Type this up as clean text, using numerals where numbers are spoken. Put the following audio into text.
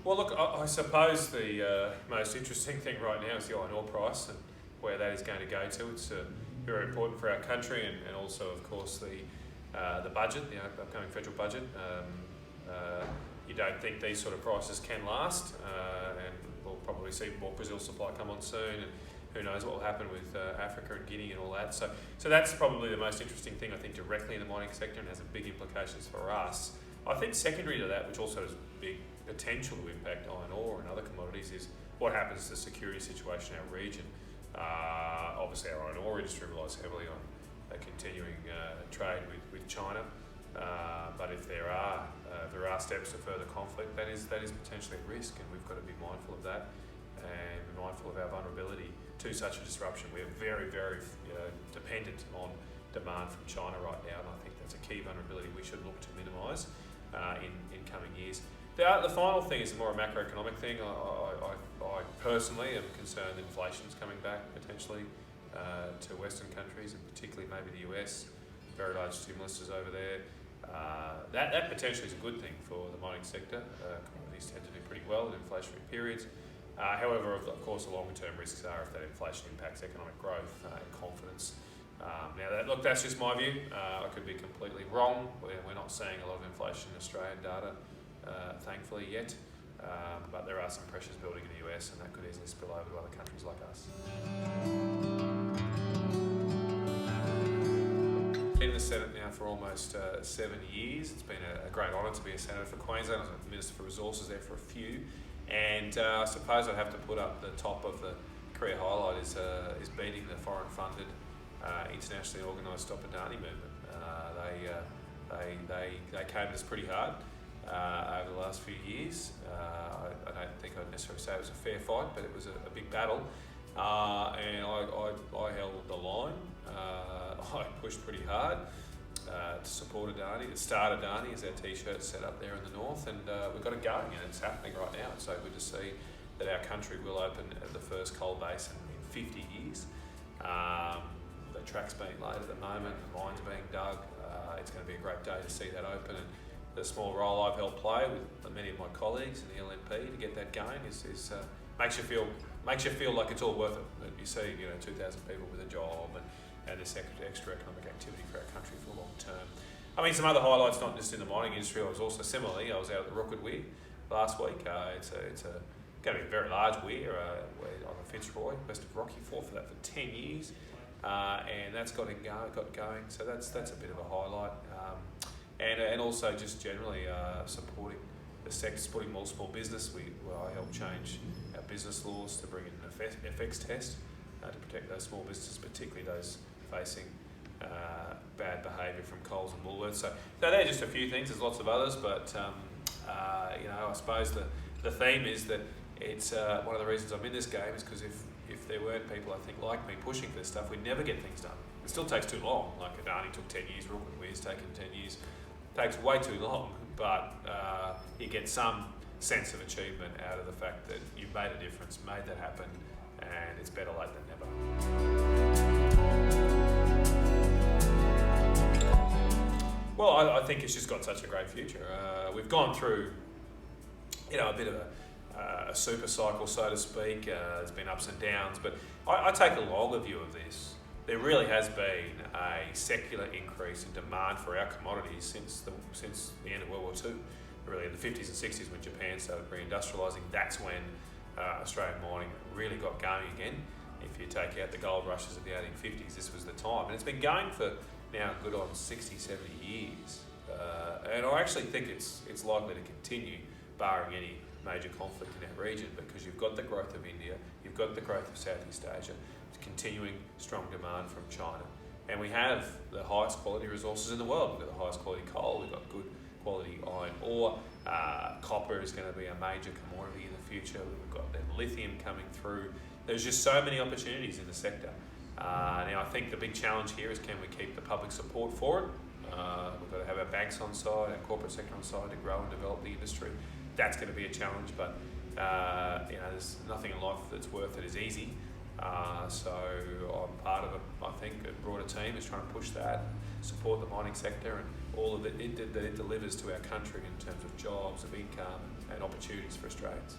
Well, look, I suppose the most interesting thing right now is the iron ore price and where that is going to go to. It's very important for our country, and also, of course, the budget, the upcoming federal budget. You don't think these sort of prices can last, and we'll probably see more Brazil supply come on soon, and who knows what will happen with Africa and Guinea and all that. So that's probably the most interesting thing, I think, directly in the mining sector, and has big implications for us. I think secondary to that, which also has big potential to impact iron ore and other commodities, is what happens to the security situation in our region. Obviously, our iron ore industry relies heavily on a continuing trade with China, but if there are steps to further conflict, that is potentially at risk, and we've got to be mindful of that and be mindful of our vulnerability to such a disruption. We're very, very dependent on demand from China right now, and I think that's a key vulnerability we should look to minimise in coming years. The final thing is more a macroeconomic thing. I personally am concerned that inflation is coming back potentially to Western countries, and particularly maybe the US. Very large stimulus is over there. That potentially is a good thing for the mining sector. Commodities tend to do pretty well in inflationary periods. However, of course, the longer-term risks are if that inflation impacts economic growth and confidence. That's just my view. I could be completely wrong. We're not seeing a lot of inflation in Australian data, thankfully, yet. But there are some pressures building in the US, and that could easily spill over to other countries like us. Been in the Senate now for almost 7 years. It's been a great honour to be a Senator for Queensland. I was a Minister for Resources there for a few. And I suppose I'd have to put up the top of the career highlight is beating the foreign-funded, internationally organised Stop Adani movement. They came at us pretty hard over the last few years. I don't think I'd necessarily say it was a fair fight, but it was a big battle. And I held the line. I pushed pretty hard to support Adani, to start Adani, as our T-shirt's set up there in the north, and we've got it going, and it's happening right now. It's so good to see that our country will open at the first coal basin in 50 years. The track's being laid at the moment, the mine's being dug. It's going to be a great day to see that open, and the small role I've helped play with many of my colleagues in the LNP to get that going is makes you feel like it's all worth it. That you see 2,000 people with a job and this extra economic activity for our country for long term. I mean, some other highlights, not just in the mining industry. I was also similarly. I was out at the Rookwood Weir last week. It's going to be a very large weir on the Fitzroy, west of Rocky. Fought for that for 10 years, and that's got going. So that's a bit of a highlight. And also just generally supporting the sector, supporting more small business. I helped change our business laws to bring in an FX test to protect those small businesses, particularly those facing bad behaviour from Coles and Woolworths. So they're just a few things. There's lots of others, but I suppose the theme is that it's one of the reasons I'm in this game is because if there weren't people, I think, like me pushing for this stuff, we'd never get things done. It still takes too long. Like Adani took 10 years, Rookwood Weir's taken 10 years. It takes way too long, but you get some sense of achievement out of the fact that you've made a difference, made that happen, and it's better late than never. Well, I think it's just got such a great future. We've gone through, a bit of a super cycle, so to speak. There's been ups and downs, but I take a longer view of this. There really has been a secular increase in demand for our commodities since the end of World War II. Really, in the 50s and 60s, when Japan started reindustrialising, that's when Australian mining really got going again. If you take out the gold rushes of the 1850s, this was the time. And it's been going for now good on 60, 70 years. And I actually think it's likely to continue, barring any major conflict in our region, because you've got the growth of India, you've got the growth of Southeast Asia, continuing strong demand from China. And we have the highest quality resources in the world. We've got the highest quality coal, we've got good quality iron ore. Copper is going to be a major commodity in the future. We've got then lithium coming through. There's just so many opportunities in the sector. Now, I think the big challenge here is, can we keep the public support for it? We've got to have our banks on side, our corporate sector on side to grow and develop the industry. That's going to be a challenge, but there's nothing in life that's worth it is easy. So I'm part of a broader team is trying to push that, support the mining sector and all of it that it delivers to our country in terms of jobs, of income and opportunities for Australians.